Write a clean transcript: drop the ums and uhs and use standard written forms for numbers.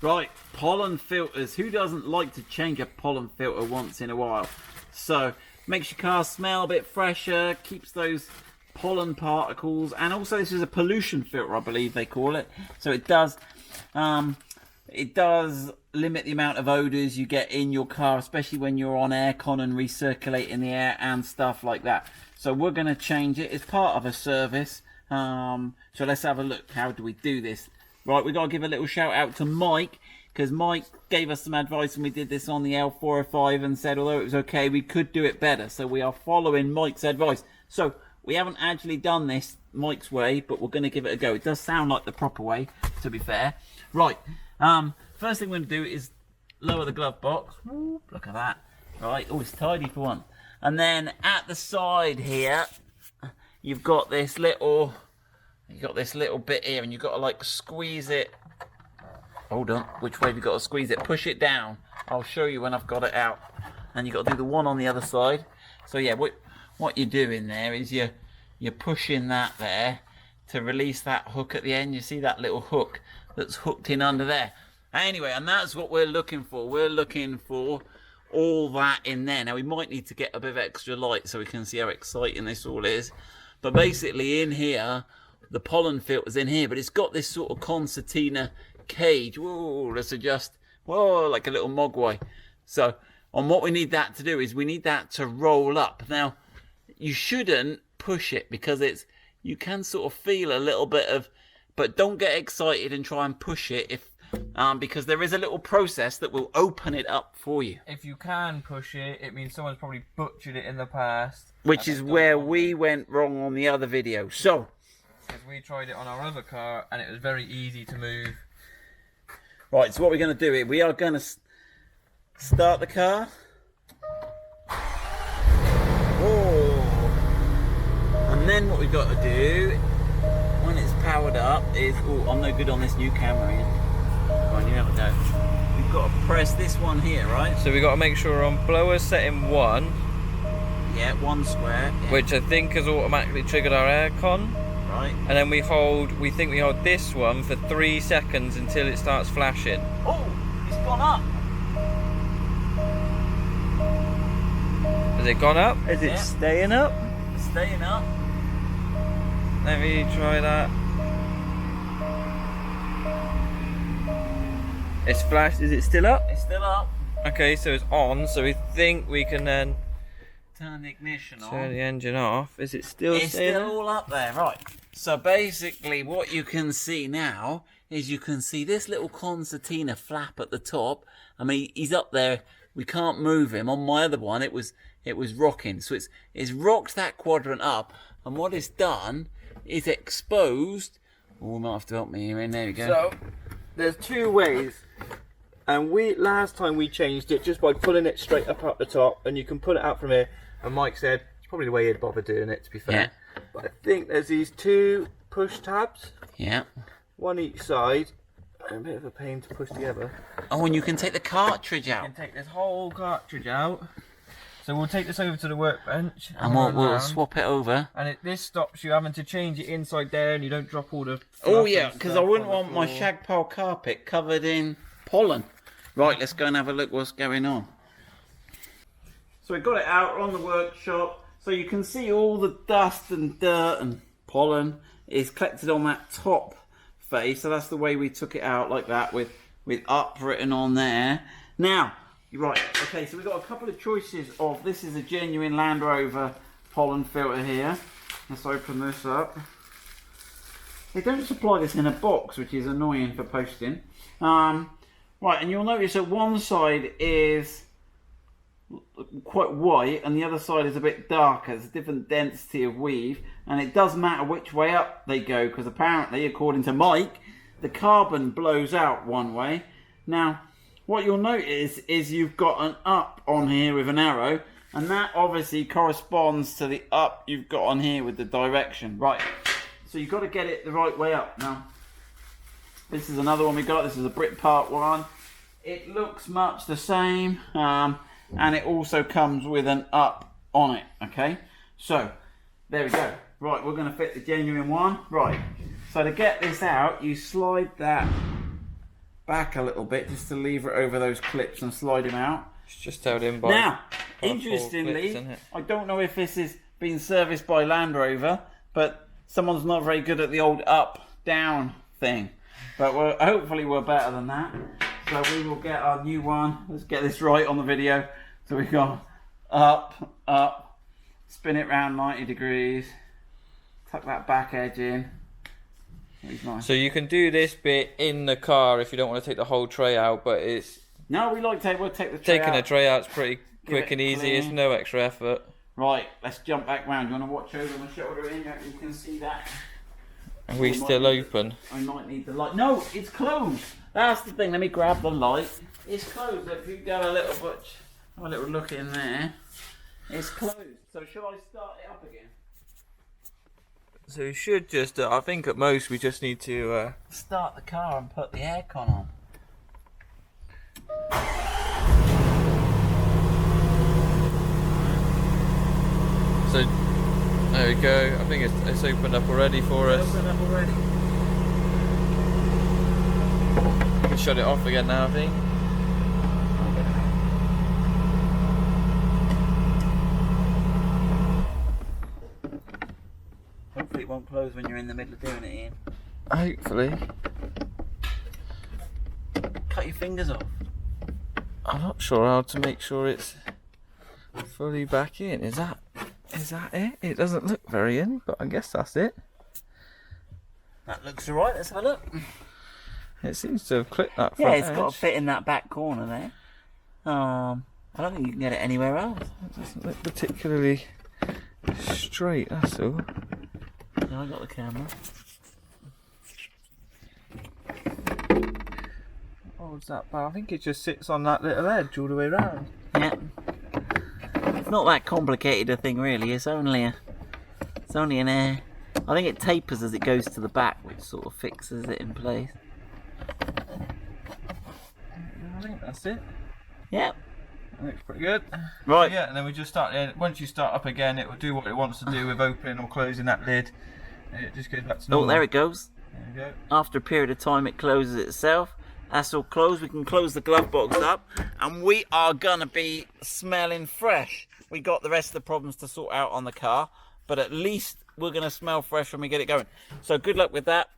Right, pollen filters. Who doesn't like to change a pollen filter once in a while? So, makes your car smell a bit fresher, keeps those pollen particles, and also this is a pollution filter, I believe they call it. So it does limit the amount of odors you get in your car, especially when you're on aircon and recirculating the air and stuff like that. So we're going to change it. It's part of a service. So let's have a look. How do we do this? Right, we got to give a little shout out to Mike, because Mike gave us some advice when we did this on the L405 and said although it was okay, we could do it better. So we are following Mike's advice. So we haven't actually done this Mike's way, but we're going to give it a go. It does sound like the proper way, to be fair. Right, first thing we're going to do is lower the glove box. Ooh, look at that. Right, oh, it's tidy for one. And then at the side here, you've got this little bit here, and you've got to like squeeze it. Hold on, which way have you got to squeeze it? Push it down. I'll show you when I've got it out. And you've got to do the one on the other side. So yeah, what you're doing there is you're pushing that there to release that hook at the end. You see that little hook that's hooked in under there. Anyway, and that's what we're looking for. We're looking for all that in there. Now we might need to get a bit of extra light so we can see how exciting this all is. But basically in here, the pollen filter's in here, but it's got this sort of concertina cage. Whoa, let's adjust. Whoa, like a little mogwai. So, and what we need that to do is we need that to roll up. Now, you shouldn't push it because you can sort of feel a little bit of, but don't get excited and try and push it because there is a little process that will open it up for you. If you can push it, it means someone's probably butchered it in the past. Which is where we went wrong on the other video. So, because we tried it on our other car and it was very easy to move. Right, so what we're going to do is we are going to start the car. Oh. And then what we've got to do when it's powered up is, oh, I'm no good on this new camera here. Come on, you have a go. We've got to press this one here, right? So we've got to make sure we're on blower setting 1. Yeah, 1 square. Yeah. Which I think has automatically triggered our aircon. Right. And then we hold this one for 3 seconds until it starts flashing. Oh, it's gone up. Has it gone up? Is it staying up? It's staying up. Let me try that. It's flashed. Is it still up? It's still up. Okay, so it's on. So we think we can then turn the ignition on. Turn the engine off. Is it still? It's still all up there, right? So basically, what you can see now is you can see this little concertina flap at the top. I mean, he's up there. We can't move him. On my other one, it was rocking. So it's rocked that quadrant up, and what it's done is exposed. Oh, we might have to help me here. There we go. So there's 2 ways. And last time we changed it just by pulling it straight up at the top, and you can pull it out from here. And Mike said it's probably the way he'd bother doing it, to be fair. Yeah. But I think there's these 2 push tabs. Yeah. One each side. And a bit of a pain to push together. Oh, and you can take the cartridge out. You can take this whole cartridge out. So we'll take this over to the workbench. And we'll swap it over. And this stops you having to change it inside there, and you don't drop all the... Oh yeah, because I wouldn't want my shag pile carpet covered in pollen. Right, let's go and have a look what's going on. So we got it out on the workshop, so you can see all the dust and dirt and pollen is collected on that top face. So that's the way we took it out, like that, with up written on there. Now, right, okay, so we've got a couple of choices of, this is a genuine Land Rover pollen filter here. Let's open this up. They don't supply this in a box, which is annoying for posting. Right, and you'll notice that one side is quite white and the other side is a bit darker. It's a different density of weave, and it does matter which way up they go, because apparently, according to Mike, the carbon blows out one way. Now, what you'll notice is you've got an up on here with an arrow, and that obviously corresponds to the up you've got on here with the direction. Right, so you've got to get it the right way up. Now, this is another one we got. This is a Brit Part 1. It looks much the same, and it also comes with an up on it, okay? So, there we go. Right, we're going to fit the genuine one. Right, so to get this out, you slide that back a little bit just to lever it over those clips and slide him out. It's just held in by. Now, by interestingly, 4 clips, isn't it? I don't know if this is being serviced by Land Rover, but someone's not very good at the old up-down thing. But hopefully we're better than that. So we will get our new one. Let's get this right on the video. So we go up, up, spin it round 90 degrees, tuck that back edge in. Nice. So you can do this bit in the car if you don't want to take the whole tray out, but it's No, we'll take the tray taking out. a tray out's pretty quick it and easy. It's clean. no extra effort. Right, let's jump back round. You want to watch over my shoulder in? You can see that. Are we still open? I might need the light. No, it's closed. That's the thing. Let me grab the light. It's closed. If you go a little look in there, it's closed. So shall I start it up again? So you should just, I think at most we just need to... Start the car and put the aircon on. So there we go. I think it's opened up already for us. Open up already. We can shut it off again now, I think. Hopefully it won't close when you're in the middle of doing it, Ian. Hopefully. Cut your fingers off. I'm not sure how to make sure it's fully back in. Is that it? It doesn't look very in, but I guess that's it. That looks alright. Let's have a look. It seems to have clipped that Yeah, front it's edge. got to fit in that back corner there. I don't think you can get it anywhere else. It doesn't look particularly straight, that's all. No, I got the camera. Oh, what's that? But I think it just sits on that little edge all the way around. Yeah. It's not that complicated a thing really. It's only an air. I think it tapers as it goes to the back, which sort of fixes it in place. I think that's it. Yep. That looks pretty good. Right. Yeah, and then we just start. Once you start up again, it will do what it wants to do with opening or closing that lid. And it just goes back to normal. Oh, there it goes. There we go. After a period of time, it closes itself. That's all closed. We can close the glove box up, and we are gonna be smelling fresh. We got the rest of the problems to sort out on the car, but at least we're gonna smell fresh when we get it going. So good luck with that.